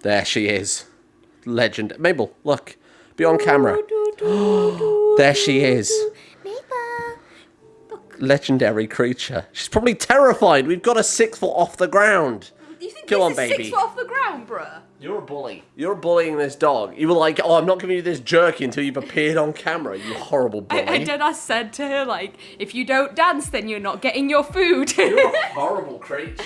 There she is. Legend. Mabel, look. Be on camera. There she is. Mabel. Look. Legendary creature. She's probably terrified. We've got her 6 foot off the ground. You think Come this on, is baby. 6 foot off the ground, bruh? You're a bully. You're bullying this dog. You were like, oh, I'm not giving you this jerky until you've appeared on camera, you horrible bully. I said to her, like, if you don't dance, then you're not getting your food. You're a horrible creature.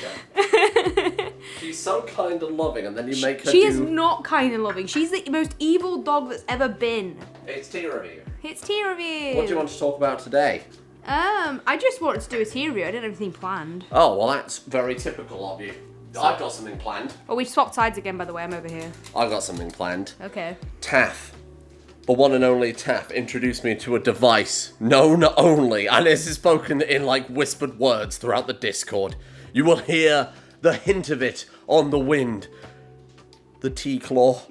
She's so kind and loving, and then you make her She is not kind and loving. She's the most evil dog that's ever been. It's tea review. It's tea review. What do you want to talk about today? I just wanted to do a tea review. I didn't have anything planned. Oh, well, that's very typical of you. I've got something planned. Oh, we've swapped sides again, by the way. I'm over here. I've got something planned. Okay. Taff, the one and only Taff, introduced me to a device known only, and this is spoken in like whispered words throughout the Discord. You will hear the hint of it on the wind. The T-Claw.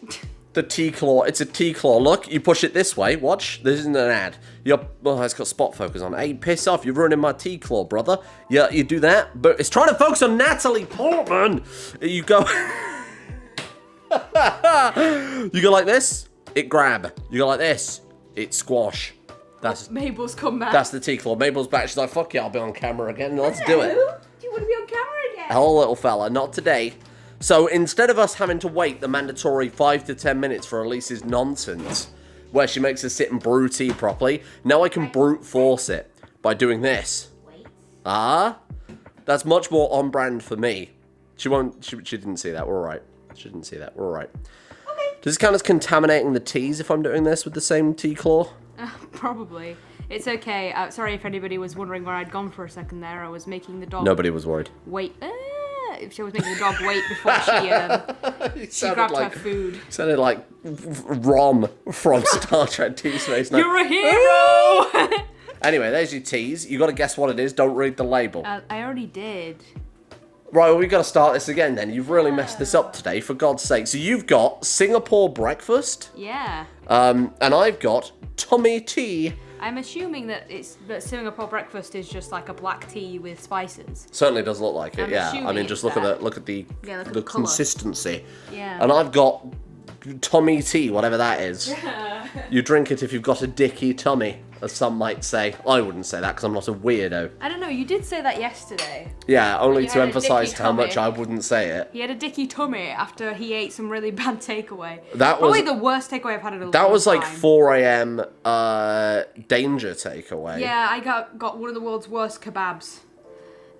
The T-Claw. It's a T-Claw. Look, you push it this way. Watch. This isn't an ad. Oh, it's got spot focus on. Hey, piss off. You're ruining my T-Claw, brother. Yeah, you do that. But it's trying to focus on Natalie Portman. You go... you go like this. It grab. You go like this. It squash. That's Mabel's come back. That's the T-Claw. Mabel's back. She's like, fuck yeah, I'll be on camera again. Let's do it. Do you want to be on camera again? Hello, little fella. Not today. So instead of us having to wait the mandatory 5 to 10 minutes for Elise's nonsense, where she makes us sit and brew tea properly, now I can brute force it by doing this. Wait. That's much more on brand for me. She didn't see that. We're all right. She didn't see that. We're all right. Okay. Does this count as contaminating the teas if I'm doing this with the same tea claw? Probably. It's okay. Sorry if anybody was wondering where I'd gone for a second there. I was making the dog Nobody was worried. wait. She was making the dog wait before she grabbed her food. Sounded like Rom from Star Trek Deep Space Nine. You're a hero! Anyway, there's your teas. You got to guess what it is. Don't read the label. I already did. Right, well, we've got to start this again then. You've really messed this up today, for God's sake. So you've got Singapore breakfast. Yeah. And I've got Tommy tea. I'm assuming that Singapore breakfast is just like a black tea with spices. Certainly does look like it, I'm yeah. I assuming mean, it's just look that. at the colour. consistency. Yeah. And I've got Tommy tea, whatever that is. You drink it if you've got a dicky tummy, as some might say. I wouldn't say that because I'm not a weirdo. I don't know, you did say that yesterday. Yeah, only You to had a emphasise dicky how much tummy. I wouldn't say it. He had a dicky tummy after he ate some really bad takeaway. That Probably was the worst takeaway I've had in a long time. That was like 4 a.m. Danger takeaway. Yeah, I got one of the world's worst kebabs.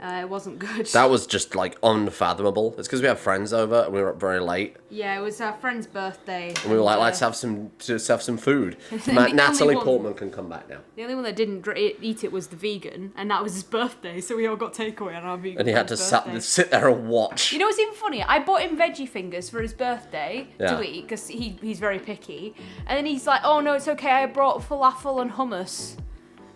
It wasn't good. That was just like unfathomable. It's because we had friends over and we were up very late. Yeah, it was our friend's birthday. And we were like, let's have some food. The only Natalie one- Portman can come back now. The only one that didn't eat it was the vegan, and that was his birthday, so we all got takeaway on our vegan. And he had to friend's sit there and watch. You know what's even funny? I bought him veggie fingers for his birthday Yeah. to eat because he's very picky, and then he's like, "Oh no, it's okay. I brought falafel and hummus,"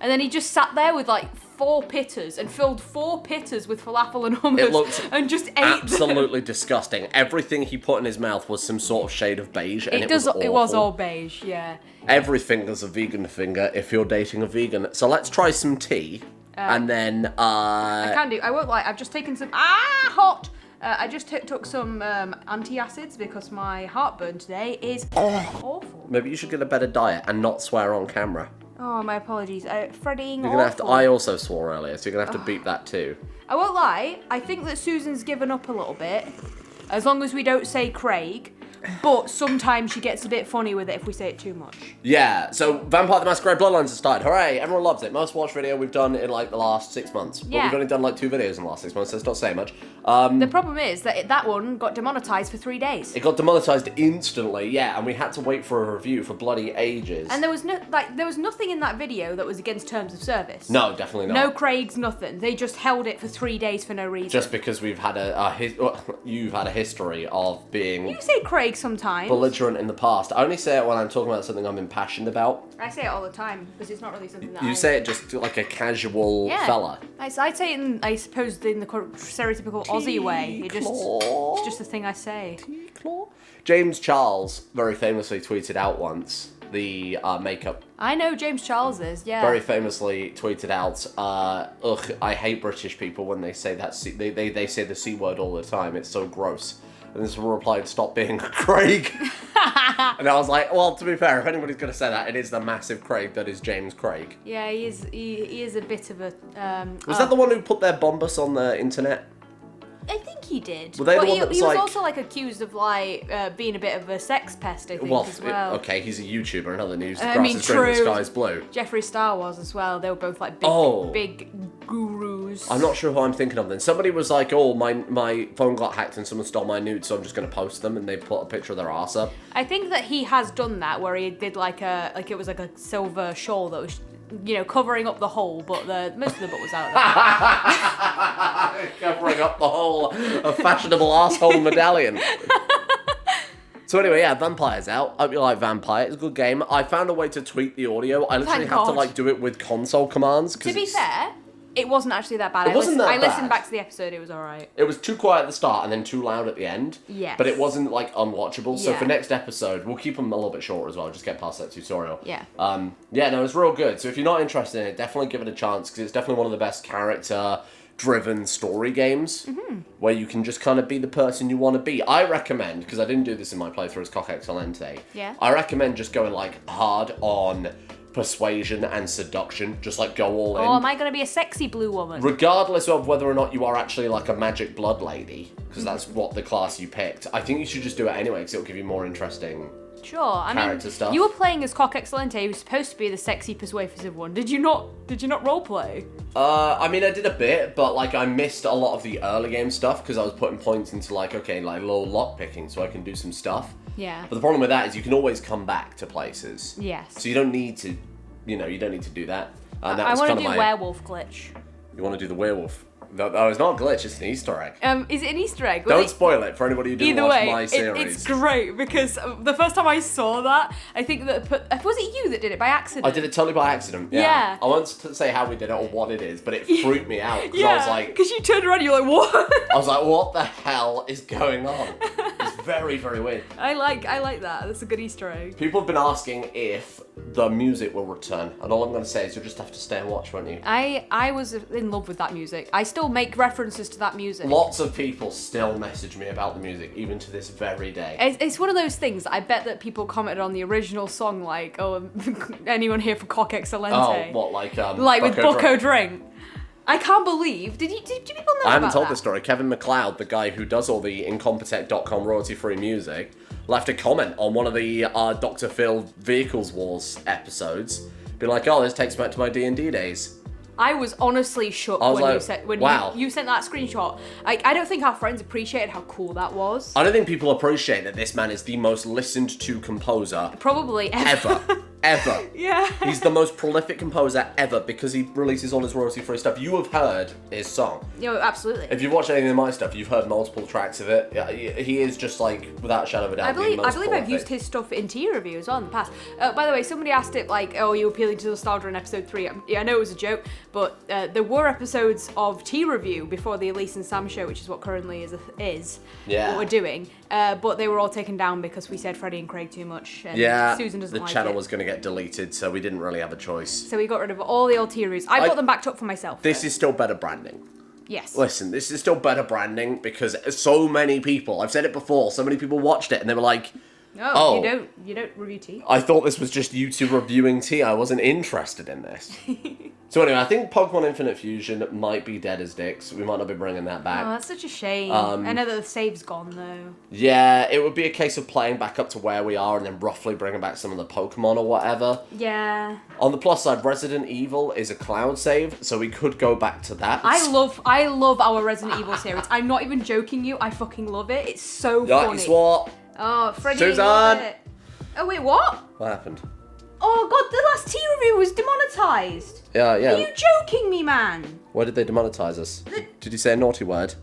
and then he just sat there with like 4 pitters and filled 4 pitters with falafel and hummus It looked and just ate absolutely disgusting. Everything he put in his mouth was some sort of shade of beige, and it was awful. It was all beige, yeah. Every finger's a vegan finger if you're dating a vegan. So let's try some tea, and then I can do. I won't lie. I've just taken some hot. I just took some antacids because my heartburn today is awful. maybe you should get a better diet and not swear on camera. Oh, my apologies. Fredding. You're gonna have to. I also swore earlier, so you're gonna have to beep that too. I won't lie. I think that Susan's given up a little bit, as long as we don't say Craig. But sometimes she gets a bit funny with it if we say it too much. Yeah, so Vampire the Masquerade Bloodlines has started. Hooray, everyone loves it. Most watched video we've done in like the last 6 months. But Yeah. we've only done like 2 videos in the last 6 months, so it's not saying much. The problem is that that one got demonetized for 3 days. It got demonetized instantly, yeah, and we had to wait for a review for bloody ages. And there was nothing in that video that was against terms of service. No, definitely not. No Craig's, nothing. They just held it for 3 days for no reason. Just because we've had you've had a history of being You say Craig sometimes. belligerent in the past. I only say it when I'm talking about something I'm impassioned about. I say it all the time because it's not really something that You say it just like a casual fella. I say it in, I suppose, in the stereotypical Aussie way. It's just the thing I say. Claw. James Charles very famously tweeted out once the makeup. I know James Charles is, yeah. Very famously tweeted out, ugh, I hate British people when they say that. They say the C word all the time. It's so gross. And then someone replied, "Stop being Craig." And I was like, well, to be fair, if anybody's going to say that, it is the massive Craig that is James Craig. Yeah, he is a bit of a... Was that the one who put their bombus on the internet? I think he did. Were they the one he that was was like... also like accused of like being a bit of a sex pest, I think, as well. Okay, he's a YouTuber in other news. The I grass mean, is greener, the true. sky is blue. Jeffree Star was as well. They were both like big gurus. I'm not sure who I'm thinking of then. Somebody was like, oh, my phone got hacked and someone stole my nudes, so I'm just going to post them, and they put a picture of their arse up. I think that he has done that, where he did like it was like a silver shawl that was, covering up the hole, but most of the butt was out there. Covering up the whole fashionable arsehole medallion. So anyway, yeah, Vampire's out. I hope you like Vampire. It's a good game. I found a way to tweak the audio. I literally have to like do it with console commands. To be fair, it wasn't actually that bad. It wasn't that I bad. listened back to the episode, it was alright. It was too quiet at the start and then too loud at the end. Yes. But it wasn't, like, unwatchable. So Yeah. for next episode, we'll keep them a little bit shorter as well, just get past that tutorial. Yeah. Yeah, no, it's real good. So if you're not interested in it, definitely give it a chance, because it's definitely one of the best character-driven story games, where you can just kind of be the person you want to be. I recommend, because I didn't do this in my playthrough as Cock Excelente, I recommend just going, like, hard on persuasion and seduction, just like go all in. Oh, am I going to be a sexy blue woman? Regardless of whether or not you are actually like a magic blood lady, because that's what the class you picked, I think you should just do it anyway, because it'll give you more interesting character stuff. You were playing as Cock Excelente, who was supposed to be the sexy, persuasive one. Did you not roleplay? I mean, I did a bit, but like I missed a lot of the early game stuff, because I was putting points into like low lock picking, so I can do some stuff. Yeah. But the problem with that is you can always come back to places. Yes. So you don't need to, you don't need to do that. And that I was want kind to of do werewolf glitch. You want to do the werewolf? No, it's not a glitch, it's an Easter egg. Is it an Easter egg? Don't spoil it for anybody who didn't watch my series. It's great, because the first time I saw that, I think that... Was it you that did it by accident? I did it totally by accident, yeah. I won't say how we did it or what it is, but it freaked me out, because I was like... because you turned around and you're like, what? I was like, what the hell is going on? It's very, very weird. I like that. That's a good Easter egg. People have been asking if the music will return, and all I'm going to say is you'll just have to stay and watch, won't you? I was in love with that music. I still make references to that music. Lots of people still message me about the music, even to this very day. It's one of those things that I bet that people commented on the original song, like, oh, anyone here for Cock Excelente? Oh, what, like with Bucko Drink. I can't believe. Did people know about that? I haven't told this story. Kevin MacLeod, the guy who does all the Incompetech.com royalty-free music, left a comment on one of the Dr. Phil Vehicles Wars episodes, being like, oh, this takes me back to my D&D days. I was honestly shook you sent that screenshot. I don't think our friends appreciated how cool that was. I don't think people appreciate that this man is the most listened to composer probably ever. Ever. Yeah. He's the most prolific composer ever, because he releases all his royalty-free stuff. You have heard his song. Yeah, absolutely. If you've watched anything of my stuff, you've heard multiple tracks of it. Yeah, he is just like, without a shadow of a doubt, I believe prolific. I've used his stuff in tea review as well in the past. By the way, somebody asked it like, oh, are you appealing to nostalgia in episode 3? Yeah, I know it was a joke, but there were episodes of tea review before the Elise and Sam show, which is what currently is what we're doing. But they were all taken down because we said Freddie and Craig too much. And Susan doesn't like it. The channel was going to get deleted, so we didn't really have a choice. So we got rid of all the old tea reviews. I got them backed up for myself. This is still better branding. Yes. Listen, this is still better branding, because so many people, I've said it before, so many people watched it and they were like, oh, you don't review tea? I thought this was just you two reviewing tea. I wasn't interested in this. So anyway, I think Pokemon Infinite Fusion might be dead as dicks. We might not be bringing that back. Oh, that's such a shame. I know that the save's gone, though. Yeah, it would be a case of playing back up to where we are and then roughly bringing back some of the Pokemon or whatever. Yeah. On the plus side, Resident Evil is a cloud save, so we could go back to that. I love our Resident Evil series. I'm not even joking you. I fucking love it. It's so funny. Guess what? Oh, Freddie, Susan! love it. Oh, wait, what? What happened? Oh, God, the last tea review was demonetised. Yeah. Are you joking me, man? Why did they demonetise us? Did you say a naughty word?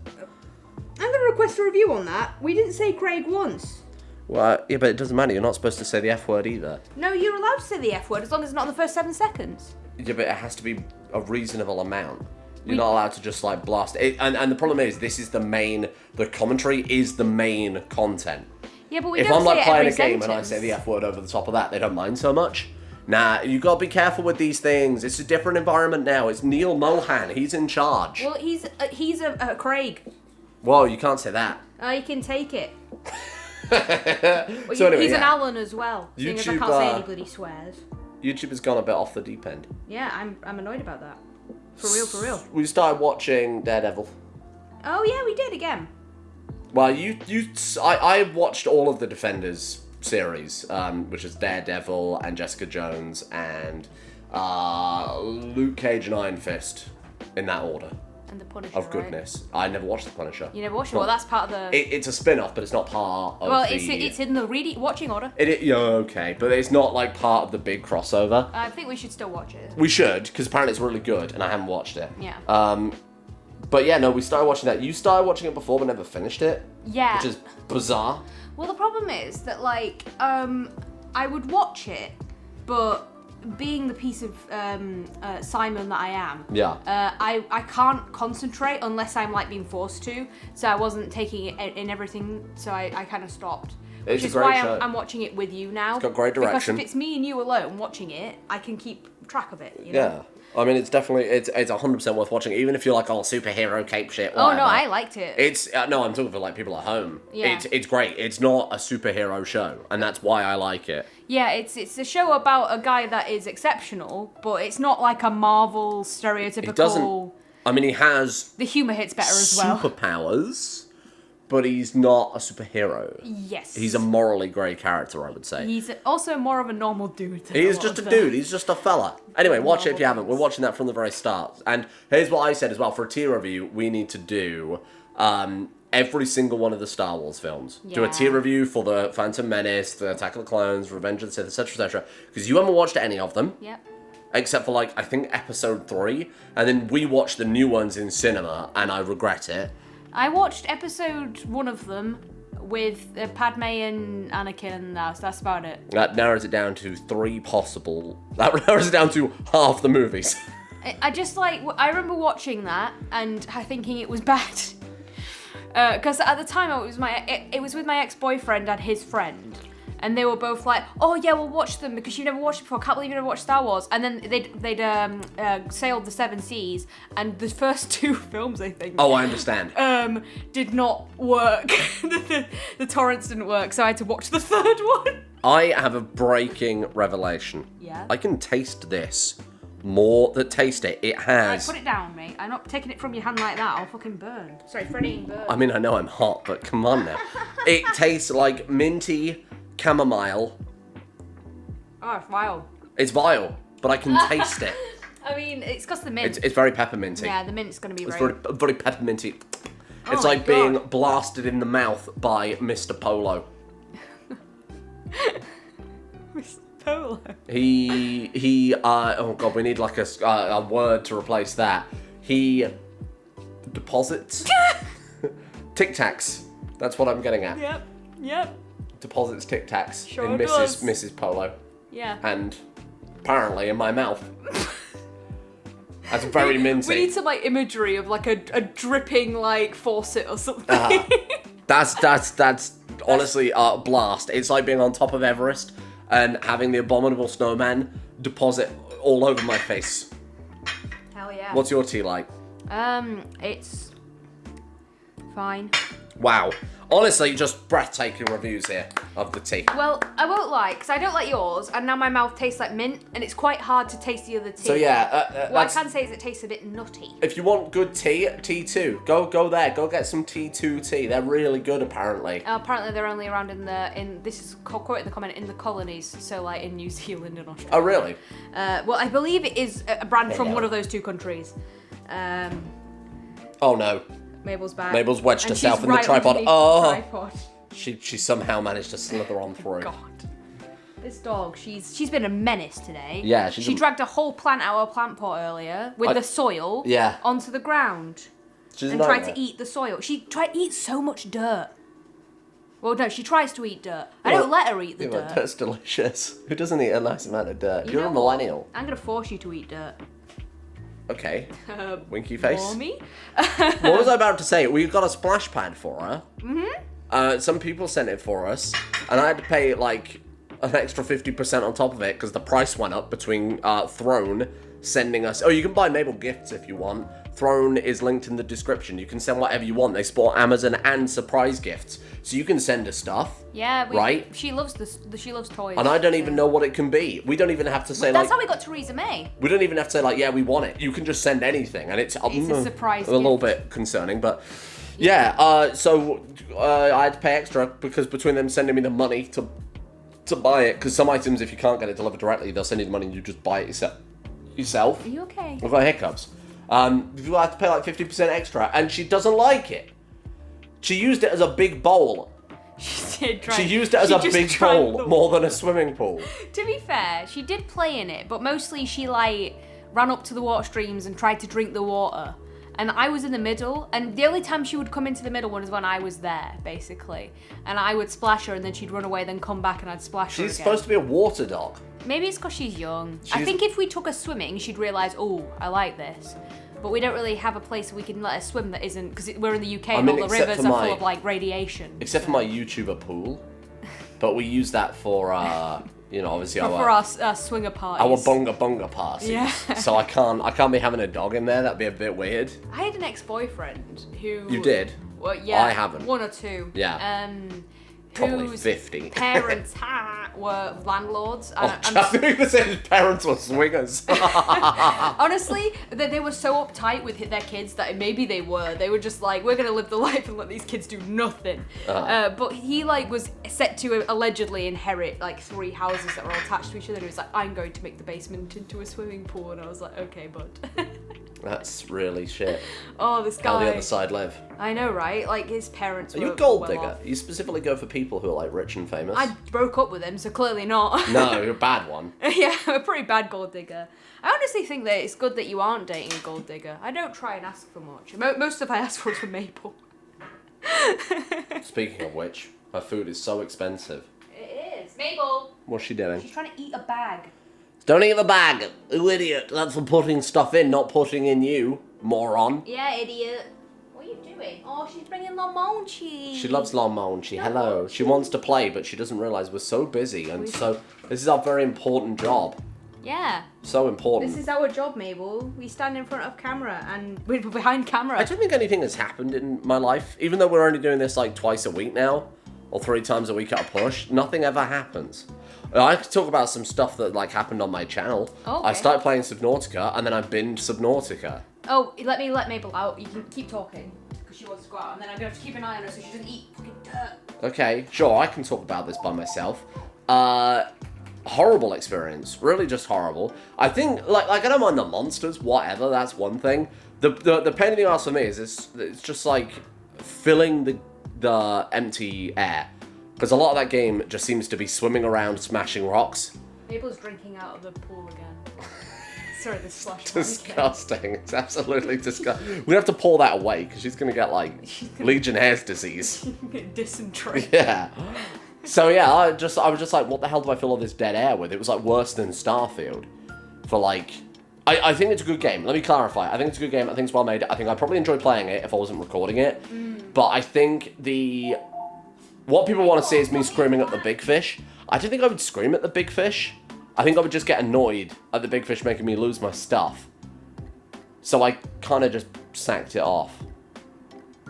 I'm going to request a review on that. We didn't say Craig once. Well, yeah, but it doesn't matter. You're not supposed to say the F word either. No, you're allowed to say the F word as long as it's not in the first 7 seconds. Yeah, but it has to be a reasonable amount. You're not allowed to just, like, blast it. And the problem is, the commentary is the main content. Yeah, but if I'm, like, playing a game and I say the F word over the top of that, they don't mind so much. Nah, you gotta be careful with these things. It's a different environment now. It's Neil Mohan. He's in charge. Well, he's a Craig. Whoa, you can't say that. You can take it. So anyway, he's an Alan as well. Seeing as I YouTube, can't say any bloody swears. YouTube has gone a bit off the deep end. Yeah, I'm annoyed about that. For real. We started watching Daredevil. Oh yeah, we did again. Well, I watched all of the Defenders series, which is Daredevil and Jessica Jones and Luke Cage and Iron Fist, in that order. And the Punisher. Of goodness, right? I never watched the Punisher. You never watched it? Well, that's part of the. It's a spin-off, but it's not part of well, the. it's in the watching order. Yeah, okay, but it's not like part of the big crossover. I think we should still watch it. We should, because apparently it's really good, and I haven't watched it. Yeah. But yeah, no, we started watching that. You started watching it before, but never finished it. Yeah. Which is bizarre. Well, the problem is that like I would watch it, but being the piece of Simon that I am, I can't concentrate unless I'm like being forced to. So I wasn't taking it in everything, so I kind of stopped. Which is why I'm watching it with you now. It's got great direction. Because if it's me and you alone watching it, I can keep track of it. You know? Yeah. I mean, it's definitely, it's 100% worth watching, even if you're like, superhero cape shit, whatever. Oh, no, I liked it. It's, no, I'm talking for, like, people at home. Yeah. It's great. It's not a superhero show, and that's why I like it. Yeah, it's a show about a guy that is exceptional, but it's not like a Marvel stereotypical... It doesn't, I mean, he has... The humour hits better as well. Superpowers, but he's not a superhero. Yes. He's a morally grey character, I would say. He's also more of a normal dude. He's just a dude. He's just a fella. Anyway, watch it if you haven't. We're watching that from the very start. And here's what I said as well. For a tier review, we need to do every single one of the Star Wars films. Yeah. Do a tier review for the Phantom Menace, the Attack of the Clones, Revenge of the Sith, etc., etc. Because you haven't watched any of them. Yep. Except for, like, I think episode 3. And then we watched the new ones in cinema, and I regret it. I watched episode 1 of them with Padme and Anakin, and that's about it. That narrows it down to 3 possible... That narrows it down to half the movies. I just, like... I remember watching that and thinking it was bad. Because at the time, it was with my ex-boyfriend and his friend. And they were both like, oh yeah, we'll watch them because you never watched it before. I can't believe you never watched Star Wars. And then they'd sailed the 7 seas, and the first 2 films, I think. Oh, I understand. Did not work. the torrents didn't work, so I had to watch the 3rd one. I have a breaking revelation. Yeah. I can taste this more than taste it. It has. Put it down, mate. I'm not taking it from your hand like that. I'll fucking burn. Sorry, Freddie, burn. I mean, I know I'm hot, but come on now. It tastes like minty chamomile. Oh, it's vile. It's vile, but I can taste it. I mean, it's because the mint. It's very pepperminty. Yeah, the mint's going to be It's very... very pepperminty. Oh It's like being blasted in the mouth by Mr. Polo. Mr. Polo? Oh god, we need like a word to replace that. He deposits Tic Tacs. That's what I'm getting at. Yep. Deposits Tic Tacs in does. Mrs. Polo. Yeah. And apparently in my mouth. That's very minty. We need some like imagery of like a dripping like faucet or something. That's honestly a blast. It's like being on top of Everest and having the abominable snowman deposit all over my face. Hell yeah. What's your tea like? It's fine. Wow. Honestly, just breathtaking reviews here of the tea. Well, I won't lie, because I don't like yours, and now my mouth tastes like mint, and it's quite hard to taste the other tea. So yeah, what I can say is it tastes a bit nutty. If you want good tea, T2. Go there. Go get some T2 tea. They're really good, apparently. Apparently, they're only around this is quoted the comment in the colonies, so like in New Zealand and Australia. Oh really? Well, I believe it is a brand from one of those 2 countries. Oh no. Mabel's back. Mabel's wedged And herself she's in the right tripod. underneath Oh. the tripod. She somehow managed to slither on through. God. This dog, she's been a menace today. Yeah, she dragged a whole plant out of a plant pot earlier with the soil onto the ground. She's tried to eat the soil. She tried to eat so much dirt. Well, no, she tries to eat dirt. I don't let her eat the dirt. Dirt's delicious. Who doesn't eat a nice amount of dirt? You You're know a millennial. I'm going to force you to eat dirt. Okay. Winky face. Mommy? What was I about to say? We got a splash pad for her. Mm-hmm. Some people sent it for us, and I had to pay like an extra 50% on top of it because the price went up between Throne sending us. Oh, you can buy Mabel gifts if you want, Throne is linked in the description. You can send whatever you want. They support Amazon and surprise gifts. So you can send her stuff. Yeah, right? She loves she loves toys. And I don't even know what it can be. We don't even have to say That's how we got Theresa May. We don't even have to say like, yeah, we want it. You can just send anything, and it's a surprise a little bit concerning, but yeah. So I had to pay extra because between them sending me the money to buy it, because some items, if you can't get it delivered directly, they'll send you the money and you just buy it yourself. Are you okay? I've got hiccups. You have to pay like 50% extra, and she doesn't like it. She used it as a big bowl. She did try. She used it as a big bowl more than a swimming pool. To be fair, she did play in it, but mostly she like ran up to the water streams and tried to drink the water. And I was in the middle, and the only time she would come into the middle was when I was there, basically. And I would splash her, and then she'd run away, then come back, and I'd splash her again. She's supposed to be a water dog. Maybe it's because she's young. I think if we took her swimming, she'd realise, oh, I like this. But we don't really have a place we can let her swim that isn't, because we're in the UK and all the rivers are full of like radiation. Except for my YouTuber pool. But we use that for, obviously for our swinger parties. Our bunga parties. Yeah. So I can't be having a dog in there. That'd be a bit weird. I had an ex-boyfriend who... You did? Well, yeah. I haven't. One or two. Yeah. Probably whose 50. parents were landlords. I think the same parents were swingers. Honestly, they were so uptight with their kids that maybe they were just like, we're gonna live the life and let these kids do nothing. But he like was set to allegedly inherit like 3 houses that were all attached to each other. And he was like, I'm going to make the basement into a swimming pool. And I was like, okay, bud. That's really shit. Oh, this guy. How the other side live. I know, right? Like his parents. Are you a gold digger? You specifically go for people who are like rich and famous? I broke up with him, so clearly not. No, you're a bad one. Yeah, I'm a pretty bad gold digger. I honestly think that it's good that you aren't dating a gold digger. I don't try and ask for much. Most of I ask for is for Maple. Speaking of which, her food is so expensive. It is. Mabel! What's she doing? She's trying to eat a bag. Don't eat the bag, you idiot. That's for putting stuff in, not putting in you, moron. Yeah, idiot. What are you doing? Oh, she's bringing Lamonchi. She loves Lamonchi. Hello. She wants to play, but she doesn't realise we're so busy, and so this is our very important job. Yeah. So important. This is our job, Mabel. We stand in front of camera, and we're behind camera. I don't think anything has happened in my life, even though we're only doing this like twice a week now, or 3 times a week at a push. Nothing ever happens. I could talk about some stuff that like happened on my channel. Oh, okay. I started playing Subnautica, and then I binged Subnautica. Oh, let Mabel out. You can keep talking, because she wants to go out, and then I'm going to have to keep an eye on her so she doesn't eat fucking dirt. Okay, sure, I can talk about this by myself. Horrible experience. Really just horrible. I think, like I don't mind the monsters, whatever, that's one thing. The pain in the ass for me is it's just like filling the empty air. Because a lot of that game just seems to be swimming around, smashing rocks. Mabel's drinking out of the pool again. Sorry, this splash. Disgusting. It's absolutely disgusting. We have to pull that away because she's gonna get like Legionnaire's disease. Dysentery. Yeah. So yeah, I was just like, what the hell do I fill all this dead air with? It was like worse than Starfield. For like, I think it's a good game. Let me clarify. I think it's a good game. I think it's well made. I think I'd probably enjoy playing it if I wasn't recording it. But I think what people want to see is me screaming at the big fish. I don't think I would scream at the big fish. I think I would just get annoyed at the big fish making me lose my stuff. So I kind of just sacked it off.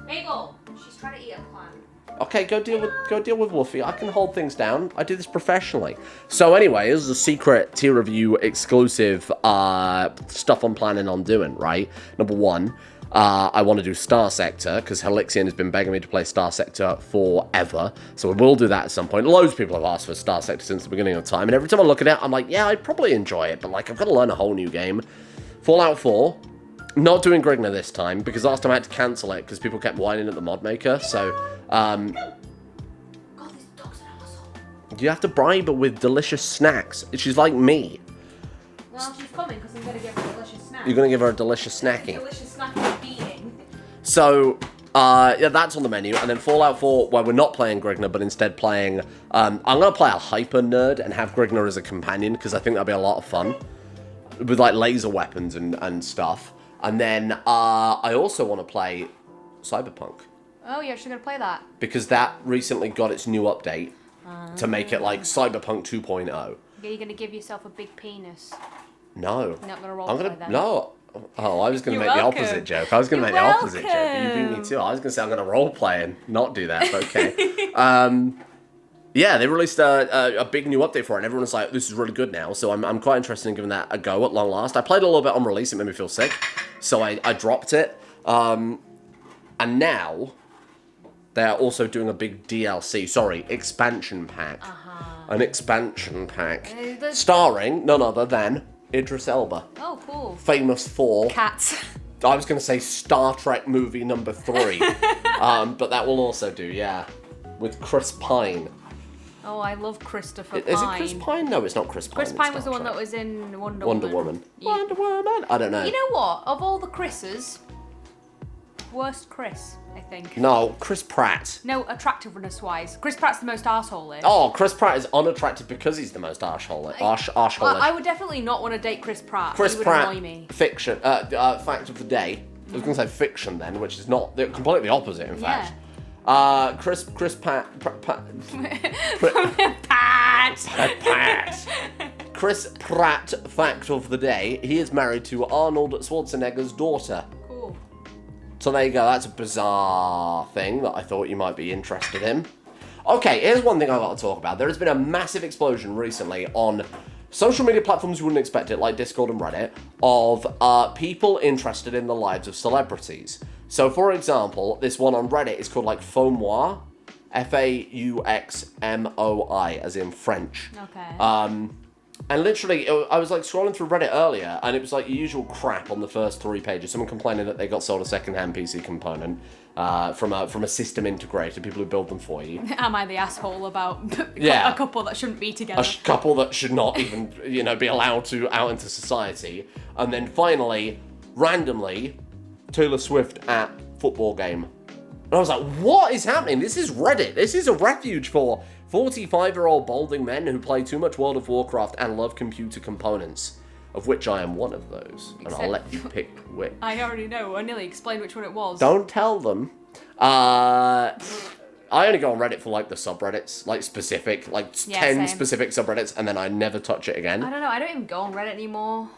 Mabel, she's trying to eat a plant. Okay, go deal with Wolfie. I can hold things down. I do this professionally. So anyway, this is a secret tier review exclusive stuff I'm planning on doing, right? Number 1, I want to do Star Sector, because Helixian has been begging me to play Star Sector forever. So we will do that at some point. Loads of people have asked for Star Sector since the beginning of time. And every time I look at it, I'm like, yeah, I'd probably enjoy it. But like, I've got to learn a whole new game. Fallout 4. Not doing Grigna this time, because last time I had to cancel it because people kept whining at the mod maker. So, God, this dog's an asshole. you have to bribe her with delicious snacks. She's like me. Well, she's coming because I'm going to give her a delicious snack. You're going to give her a delicious snacking. Delicious snacking beating. So, yeah, that's on the menu. And then Fallout 4, where we're not playing Grigna, but instead playing... I'm going to play a hyper nerd and have Grigna as a companion, because I think that'll be a lot of fun. With, like, laser weapons and stuff. And then I also want to play Cyberpunk. Oh, you're actually going to play that? Because that recently got its new update to make it like Cyberpunk 2.0. Are you going to give yourself a big penis? No. You're not going to roll I'm like gonna that? no. Oh, I was going to You're make the welcome. opposite joke. I was going to make You're the opposite joke. But you beat me welcome. too. I was going to say I'm going to roleplay and not do that, but okay. Yeah, they released a big new update for it, and everyone was like, this is really good now, so I'm quite interested in giving that a go at long last. I played a little bit on release, it made me feel sick, so I dropped it. And now, they're also doing a big expansion pack. An expansion pack. Starring none other than Idris Elba. Oh, cool. Famous for... Cats. I was going to say Star Trek movie number 3. But that will also do, yeah. With Chris Pine. Oh, I love Christopher Pine. Is it Chris Pine? No, it's not Chris Pine. Chris Pine was the one that was in Wonder Woman. Wonder Woman? I don't know. You know what? Of all the Chris's, worst Chris, I think. No, Chris Pratt. No, attractiveness-wise. Chris Pratt's the most arsehole-ish. Oh, Chris Pratt is unattractive because he's the most arsehole. I would definitely not want to date Chris Pratt. Chris He would Pratt, annoy me. fiction. Fact of the day. I was going to say fiction then, which is not the completely opposite, in fact. Chris Pratt. Chris Pratt, fact of the day. He is married to Arnold Schwarzenegger's daughter. Cool. So there you go. That's a bizarre thing that I thought you might be interested in. Okay, here's one thing I've got to talk about. There has been a massive explosion recently on social media platforms you wouldn't expect it, like Discord and Reddit, of people interested in the lives of celebrities. So, for example, this one on Reddit is called, like, Fauxmoi. Fauxmoi, as in French. Okay. And literally, I was, like, scrolling through Reddit earlier, and it was, like, the usual crap on the first 3 pages. Someone complaining that they got sold a second-hand PC component from a system integrator, people who build them for you. Am I the asshole about Yeah. a couple that shouldn't be together? A couple that should not even, be allowed to out into society. And then finally, randomly, Taylor Swift at football game. And I was like, what is happening? This is Reddit. This is a refuge for 45-year-old balding men who play too much World of Warcraft and love computer components, of which I am one of those. And I'll let you pick which. I already know. I nearly explained which one it was. Don't tell them. I only go on Reddit for, like, the subreddits, like, specific, like, 10 same. specific subreddits, and then I never touch it again. I don't know. I don't even go on Reddit anymore.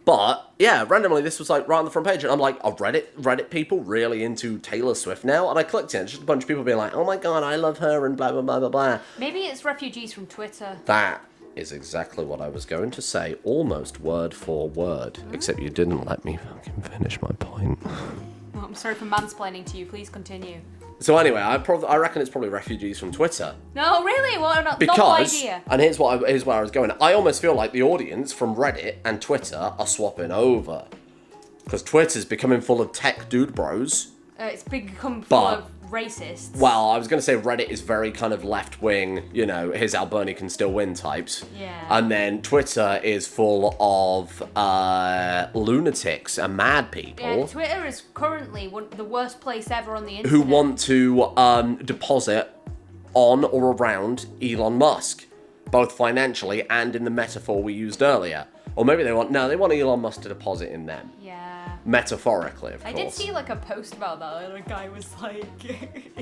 But, yeah, randomly, this was, like, right on the front page, and I'm like, are Reddit people really into Taylor Swift now? And I clicked it, just a bunch of people being like, oh my god, I love her, and blah, blah, blah, blah, blah. Maybe it's refugees from Twitter. That is exactly what I was going to say, almost word for word. Except you didn't let me fucking finish my point. Oh, I'm sorry for mansplaining to you. Please continue. So anyway, I reckon it's probably refugees from Twitter. No, really? Well, not Because, no idea. and here's where I was going. I almost feel like the audience from Reddit and Twitter are swapping over. Because Twitter's becoming full of tech dude bros. It's become full But- of racists. Well, I was going to say Reddit is very kind of left-wing, his Alberni can still win types. Yeah. And then Twitter is full of lunatics and mad people. Yeah, Twitter is currently the worst place ever on the internet. Who want to deposit on or around Elon Musk, both financially and in the metaphor we used earlier. Or maybe they want Elon Musk to deposit in them. Yeah. Metaphorically, of course. I did see like a post about that, and a guy was like...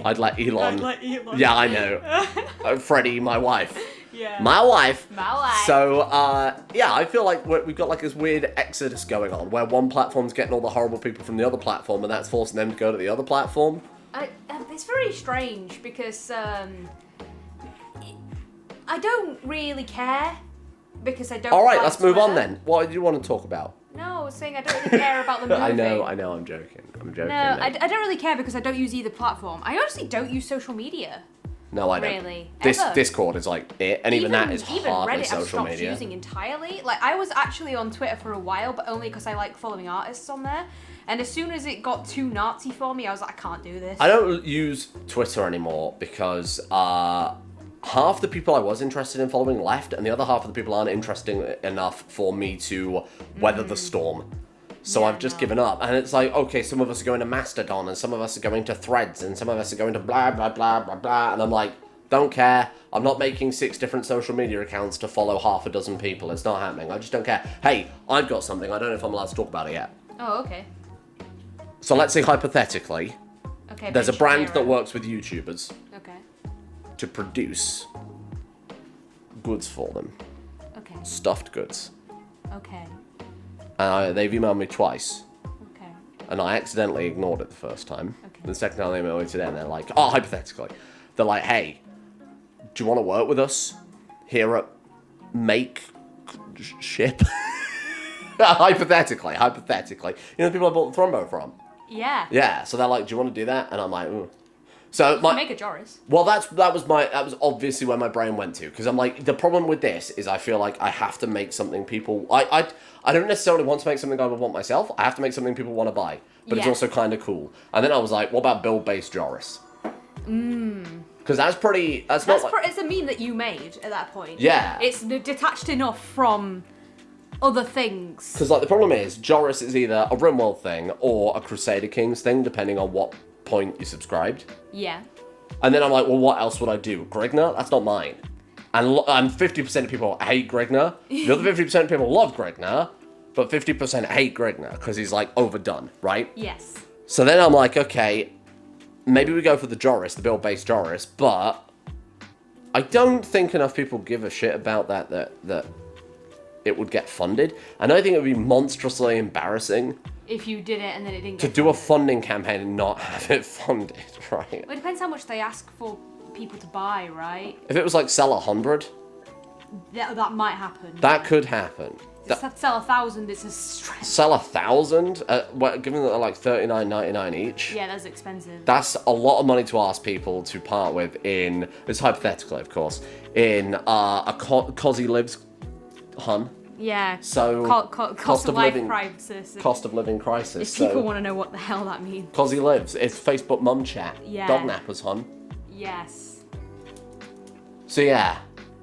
I'd let Elon. I'd let Elon. Yeah, I know. Freddie, my wife. Yeah. My wife. My wife. So, yeah, I feel like we've got like this weird exodus going on where one platform's getting all the horrible people from the other platform and that's forcing them to go to the other platform. It's very strange because I don't really care because I don't. All right, like let's move on Twitter. then. What do you want to talk about? No, I was saying I don't really care about the movie. I know, I'm joking. No, I don't really care because I don't use either platform. I honestly don't use social media. No, I don't. Really, This ever. Discord is like it, and even that is even hardly Reddit I've social stopped media. using entirely. Like I was actually on Twitter for a while, but only because I like following artists on there. And as soon as it got too Nazi for me, I was like, I can't do this. I don't use Twitter anymore because half the people I was interested in following left, and the other half of the people aren't interesting enough for me to weather the storm. So Yeah, I've just no. given up. And it's like, okay, some of us are going to Mastodon, and some of us are going to Threads, and some of us are going to blah, blah, blah, blah, blah. And I'm like, don't care. I'm not making 6 different social media accounts to follow half a dozen people. It's not happening. I just don't care. Hey, I've got something. I don't know if I'm allowed to talk about it yet. Oh, okay. So let's say hypothetically, Okay. there's a Ben brand that Shapiro. works with YouTubers Okay. to produce goods for them. Okay. Stuffed goods. Okay. They've emailed me twice. Okay. And I accidentally ignored it the first time. Okay. The second time they emailed me today, and they're like, oh, hypothetically, they're like, hey, do you want to work with us here at Make Ship? Hypothetically. You know the people I bought the Thrombo from? Yeah. Yeah, so they're like, do you want to do that? And I'm like, ooh. So You can make a Joris. well, that was obviously where my brain went to, because I'm like, the problem with this is I feel like I have to make something people, I don't necessarily want to make something I would want myself, I have to make something people want to buy, but it's Yeah. also kind of cool. And then I was like, what about build-based Joris? Because that's not like, It's a meme that you made at that point. Yeah. It's detached enough from other things. because like the problem is, Joris is either a RimWorld thing or a Crusader Kings thing, depending on what point you subscribed. Yeah. And then I'm like, well, what else would I do? Grigna? That's not mine. And 50% of people hate Grigna. The other 50% of people love Grigna, but 50% hate Grigna because he's like overdone, right? Yes. So then I'm like, okay, maybe we go for the Joris, the build-based Joris, but I don't think enough people give a shit about that it would get funded. And I think it would be monstrously embarrassing If you did it and then it didn't to get do a funded. funding campaign and not have it funded, right? Well, it depends how much they ask for people to buy, right? If it was like sell 100, That might happen. that could happen. If they sell 1,000, it's a stretch. Sell 1,000, given that they're like $39.99 each. Yeah, that's expensive. That's a lot of money to ask people to part with in, it's hypothetically, of course, in a Cosy Lives hun. Yeah. So, Cost of life crisis. Cost of living crisis. If people So, want to know what the hell that means. Cosy Lives, it's Facebook mum chat. Yeah. Dog nappers hun. Yes. So yeah,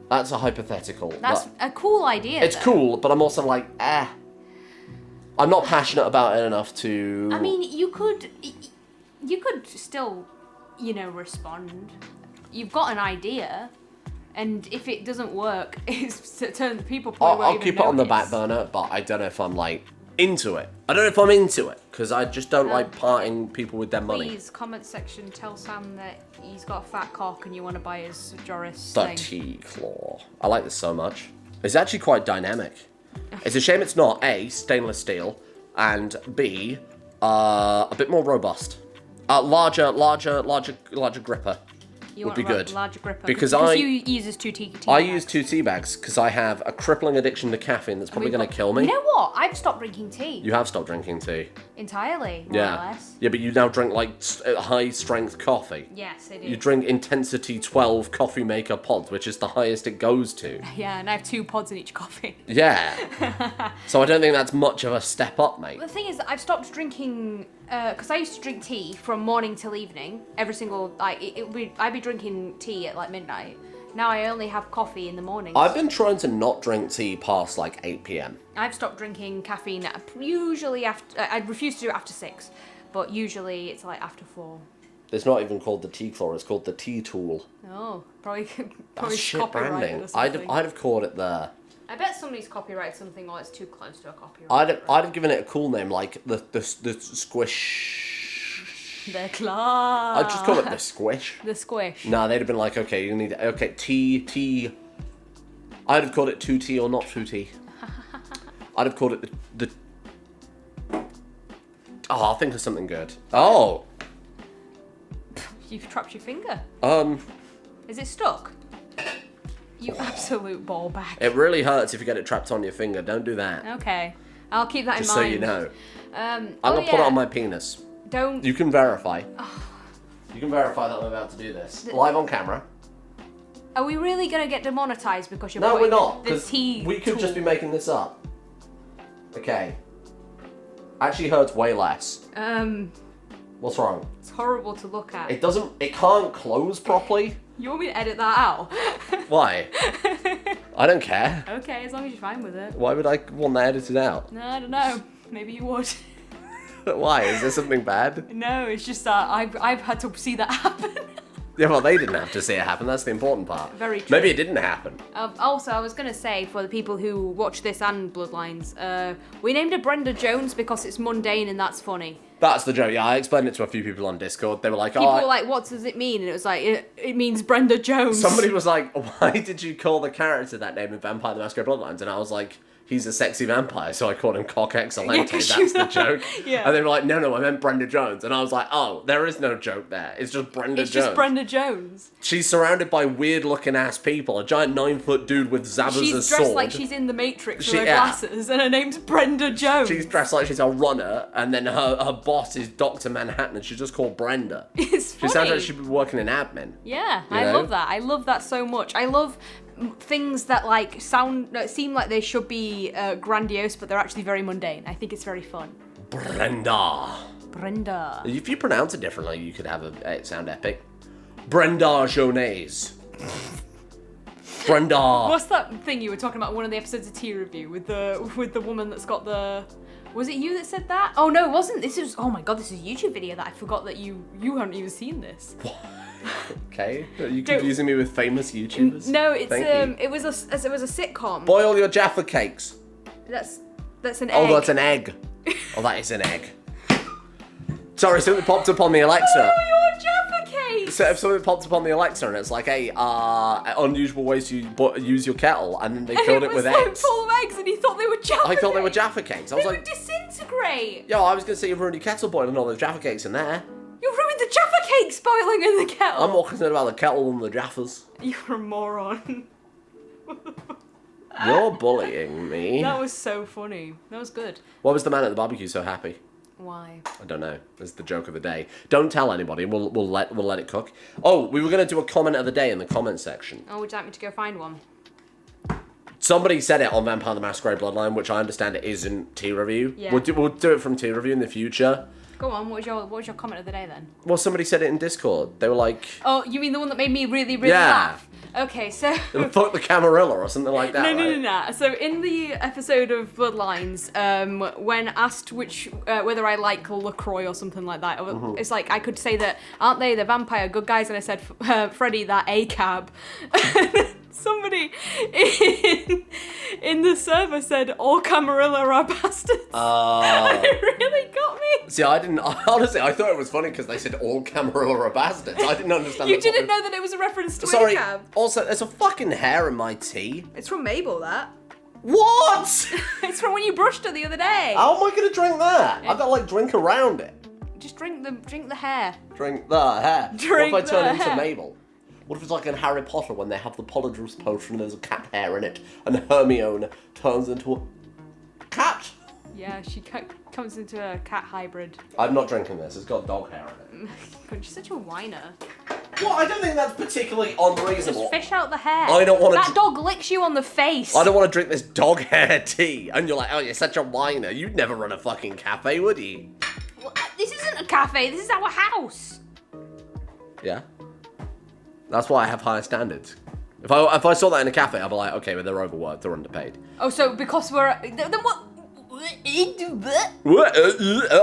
that's a hypothetical. That's but a cool idea. it's though. cool, but I'm also like, I'm not passionate about it enough to... I mean, you could still, respond. You've got an idea, and if it doesn't work, it's turn people probably won't I'll even keep it on the back notice. burner, but I don't know if I'm like into it. I don't know if I'm into it because I just don't like parting people with their money. Please, comment section, tell Sam that he's got a fat cock and you want to buy his Joris The thing. T-claw. I like this so much. It's actually quite dynamic. It's a shame it's not A, stainless steel, and B, a bit more robust. Larger gripper. You would want be a good. larger gripper. Because you use two tea I bags. use 2 tea bags because I have a crippling addiction to caffeine that's probably going to kill me. You know what? I've stopped drinking tea. You have stopped drinking tea. Entirely, more or Yeah. less. Yeah, but you now drink like high strength coffee. Yes, I do. You drink Intensity 12 coffee maker pods, which is the highest it goes to. Yeah, and I have 2 pods in each coffee. Yeah. So I don't think that's much of a step up, mate. The thing is that I've stopped drinking, because I used to drink tea from morning till evening, every single, I'd be drinking tea at like midnight. Now I only have coffee in the morning. I've been trying to not drink tea past like 8 p.m. I've stopped drinking caffeine usually after, I refuse to do it after 6, but usually it's like after 4. It's not even called the tea claw, it's called the tea tool. Oh, probably That's shit copyrighted branding. or something. I'd have called it there. I bet somebody's copyrighted something or it's too close to a copyright. I'd have given it a cool name like the squish. The claw. I'd just call it the squish. The squish. Nah, they'd have been like, okay, you need tea. I'd have called it 2T or not 2T. I'd have called it the. Oh, I'll think of something good. Oh. You've trapped your finger. Is it stuck? You absolute ball bag. It really hurts if you get it trapped on your finger. Don't do that. Okay, I'll keep that Just in so mind. you know. I'm I'm gonna put it on my penis. Don't. You can verify. You can verify that I'm about to do this. Live on camera. Are we really gonna get demonetized because you're No, putting we're not. the 'Cause tea we could just be tool? making this up. Okay. Actually hurts way less. What's wrong? It's horrible to look at. It can't close properly. You want me to edit that out? Why? I don't care. Okay, as long as you're fine with it. Why would I want that edited out? No, I don't know. Maybe you would. Why? Is there something bad? No, it's just that I've had to see that happen. Yeah, well, they didn't have to see it happen. That's the important part. Very true. Maybe it didn't happen. Also, I was going to say, for the people who watch this and Bloodlines, we named her Brenda Jones because it's mundane and that's funny. That's the joke. Yeah, I explained it to a few people on Discord. They were like, People oh, were like, what does it mean? And it was like, it means Brenda Jones. somebody was like, why did you call the character that name in Vampire the Masquerade Bloodlines? And I was like, he's a sexy vampire, so I called him Cock Excelente. Yeah, That's the joke. Yeah. And they were like, no, I meant Brenda Jones. And I was like, oh, there is no joke there. It's just Brenda Jones. It's just Brenda Jones. She's surrounded by weird-looking ass people. A giant 9-foot dude with Zabbers as sword. She's dressed like she's in the Matrix with her glasses, and her name's Brenda Jones. She's dressed like she's a runner, and then her boss is Dr. Manhattan, and she's just called Brenda. It's funny. She sounds like she'd be working in admin. Yeah, You I know? love that. I love that so much. I love things that like seem like they should be grandiose, but they're actually very mundane. I think it's very fun. Brenda. If you pronounce it differently, you could have it sound epic. Brenda Jones. Brenda. What's that thing you were talking about in one of the episodes of Tea Review with the woman that's got the... Was it you that said that? Oh no, it wasn't. This is... Oh my god, this is a YouTube video that I forgot that you hadn't even seen this. Okay, are you confusing me with famous YouTubers? No, it's Thank you. it was a sitcom. Boil your Jaffa cakes. That's an egg. Oh, that's an egg. Oh, that is an egg. Sorry, something popped up on the Alexa. Oh, your Jaffa cake! So if something popped up on the Alexa and it's like, hey, unusual ways to use your kettle, and then they filled it with was like eggs. full of eggs, and he thought they were Jaffa I thought they were cakes. Jaffa cakes. I was They like, would disintegrate. yo, I was gonna say you've ruined your kettle boiling all those Jaffa cakes in there. You ruined the Jaffa cakes boiling in the kettle. I'm more concerned about the kettle than the Jaffas. You're a moron. You're bullying me. That was so funny. That was good. Why was the man at the barbecue so happy? Why? I don't know. It's the joke of the day. Don't tell anybody. We'll let it cook. Oh, we were gonna do a comment of the day in the comment section. Oh, would you like me to go find one? Somebody said it on Vampire the Masquerade Bloodline, which I understand it isn't Tea Review. Yeah. We'll do it from Tea Review in the future. Go on. What was your comment of the day then? Well, somebody said it in Discord. They were like, Oh, you mean the one that made me really, really Yeah. laugh? Okay, so... fuck the Camarilla or something like that, right? No. So in the episode of Bloodlines, when asked whether I like LaCroix or something like that, it's like I could say that, aren't they the vampire good guys? And I said, Freddy, that A-cab. Somebody in the server said, all Camarilla are bastards. It really got me. See, honestly, I thought it was funny because they said all Camarilla are bastards. I didn't understand You the didn't point. know that it was a reference to Sorry, A-cab. also, there's a fucking hair in my tea. It's from Mabel, that. What? It's from when you brushed her the other day. How am I gonna drink that? I've got to, like, drink around it. Just drink the hair. Drink the hair. Drink what if I turn the into hair. Mabel? What if it's like in Harry Potter when they have the Polyjuice potion and there's a cat hair in it, and Hermione turns into a cat? Yeah, she comes into a cat hybrid. I'm not drinking this. It's got dog hair in it. God, she's such a whiner. Well, I don't think that's particularly unreasonable. Just fish out the hair. I don't wanna That dog licks you on the face. I don't want to drink this dog hair tea. And you're like, oh, you're such a whiner. You'd never run a fucking cafe, would you? Well, this isn't a cafe. This is our house. Yeah. That's why I have higher standards. If I saw that in a cafe, I'd be like, okay, but they're overworked, they're underpaid. Oh, so because we're then what?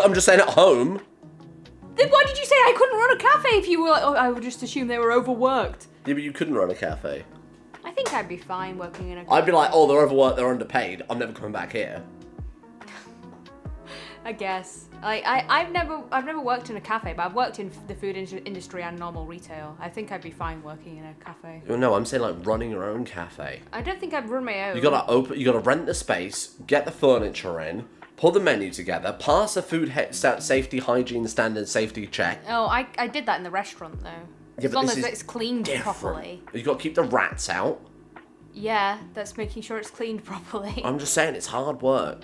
I'm just saying at home. Then why did you say I couldn't run a cafe if you were like? Oh, I would just assume they were overworked. Yeah, but you couldn't run a cafe. I think I'd be fine working in a cafe. I'd be like, oh, they're overworked, they're underpaid. I'm never coming back here. I guess. I've never worked in a cafe, but I've worked in the food industry and normal retail. I think I'd be fine working in a cafe. Well, no, I'm saying like running your own cafe. I don't think I'd run my own. You gotta rent the space, get the furniture in, pull the menu together, pass a food safety, hygiene standard safety check. Oh, I did that in the restaurant though. Yeah, As but long this as is it's cleaned properly. You gotta keep the rats out. Yeah, that's making sure it's cleaned properly. I'm just saying, it's hard work.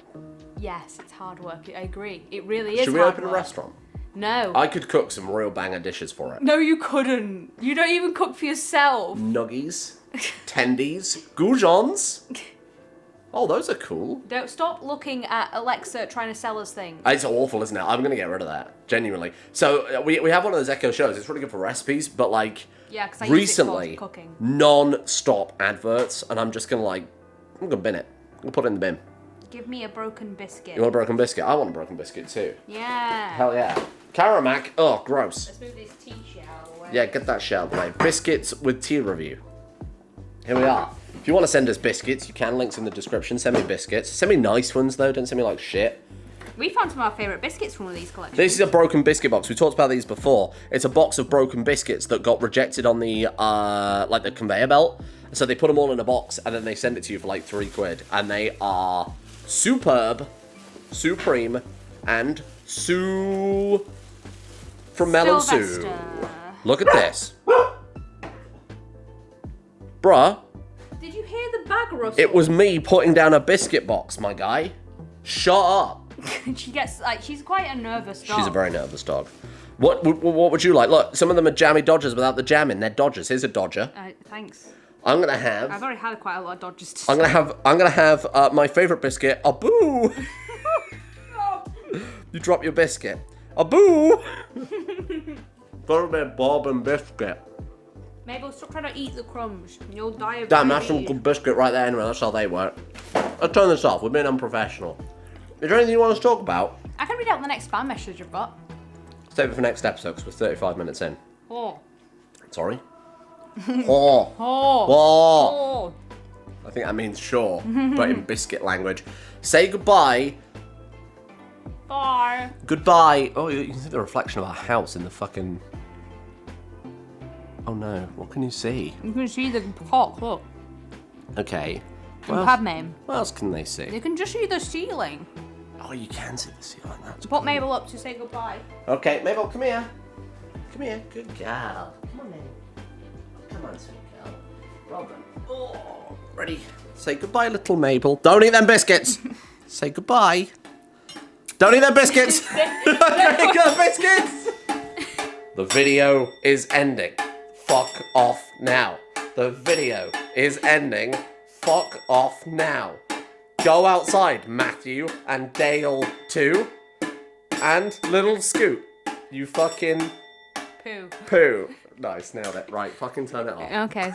Yes, it's hard work. I agree. It really is. Should we hard open work. a restaurant? No. I could cook some real banger dishes for it. No, you couldn't. You don't even cook for yourself. Nuggies, tendies, goujons. Oh, those are cool. Don't stop looking at Alexa trying to sell us things. It's awful, isn't it? I'm gonna get rid of that, genuinely. So we have one of those Echo shows. It's really good for recipes, but like Yeah, because I use it recently, for cooking. non-stop adverts, and I'm just gonna I'm gonna bin it. I'm gonna put it in the bin. Give me a broken biscuit. You want a broken biscuit? I want a broken biscuit too. Yeah. Hell yeah. Caramac. Oh, gross. Let's move this tea shell away. Yeah, get that shit out of the way. Biscuits with tea review. Here we are. If you want to send us biscuits, you can. Links in the description. Send me biscuits. Send me nice ones, though. Don't send me, like, shit. We found some of our favourite biscuits from one of these collections. This is a broken biscuit box. We talked about these before. It's a box of broken biscuits that got rejected on the, the conveyor belt. So they put them all in a box, and then they send it to you for like £3. And they are superb, supreme, and from Melon Sue. Sylvester. Look at this. Bruh, Did you hear the bag rustle? it was me putting down a biscuit box, my guy. Shut up. She gets like she's quite a nervous dog. She's a very nervous dog. What would you like? Look, some of them are jammy Dodgers without the jam in. They're Dodgers. Here's a Dodger. Thanks. I'm gonna have. I've already had quite a lot of Dodgers. I'm gonna have my favorite biscuit. A boo. You drop your biscuit. A boo. Bourbon Bob and biscuit. Mabel, stop trying to eat the crumbs. You'll die of Damn, that's some diabetes. good biscuit right there. Anyway, that's how they work. I'll turn this off. We're being unprofessional. Is there anything you want us to talk about? I can read out the next spam message I've got. Save it for next episode because we're 35 minutes in. Oh. Sorry. Oh. Oh. Oh. Oh. I think that means sure, but in biscuit language. Say goodbye. Bye. Goodbye. Oh, you can see the reflection of our house in the fucking... Oh no, what can you see? You can see the cock, look. Okay. And Padme. What else can they see? You can just see the ceiling. Oh, you can see the ceiling. That's Put cool. Mabel up to say goodbye. Okay, Mabel, come here. Come here. Good girl. Come on, Mabel. Come on, sweet girl. Well done. Oh, ready? Say goodbye, little Mabel. Don't eat them biscuits. Say goodbye. Don't eat them biscuits. Don't eat them biscuits. The video is ending. Fuck off now. The video is ending. Fuck off now. Go outside, Matthew and Dale too. And little Scoot. You fucking Poo. poo. Nice, nailed it. Right, fucking turn it off. Okay.